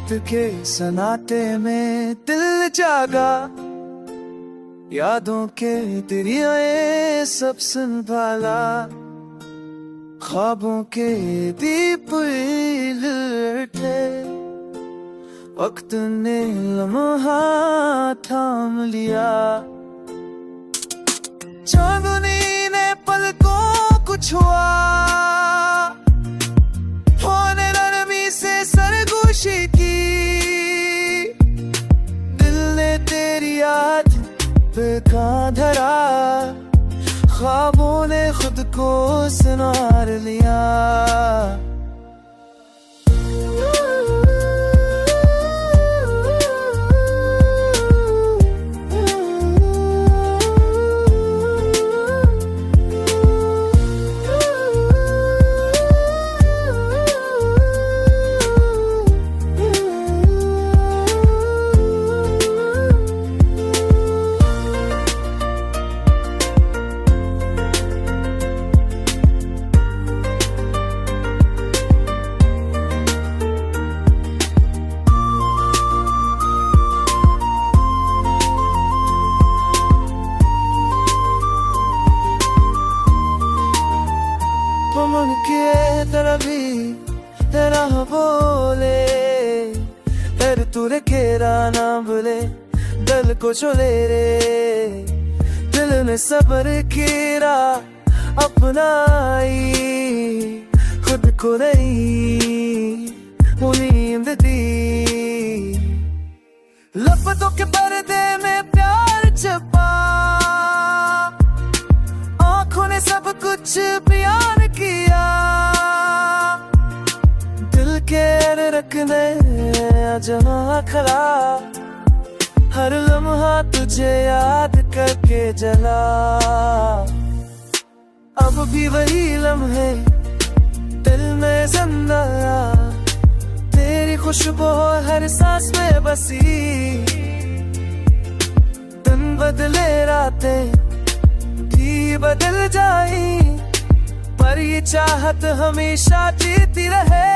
रात के सन्नाटे में दिल जागा, यादों के दरियाए सब संभाला, ख्वाबों के दीप उठे, वक्त ने लम्हा थाम लिया। चांदनी ने पलकों को छुआ, होने नरमी से सरगोशी की, दिल ने तेरी याद पे कान धरा, ख्वाबों ने खुद को संवार लिया। मन के तरह भी तेरा बोले, फिर तूने केरा ना बोले, दिल को चले रे, दिल ने सब्र केरा अपनाई, खुद को नहीं मुनींद दी। लपटों के पर्दे में प्यार छपा, आंखों ने सब कुछ बयान किया, दिल के रखने जहाँ खड़ा, हर लम्हा तुझे याद करके जला। अब भी वही लम्हे दिल में जिंदा, तेरी खुशबू हर सांस में बसी, दिन बदले रातें भी बदल जाई, पर ये चाहत हमेशा जीती रहे।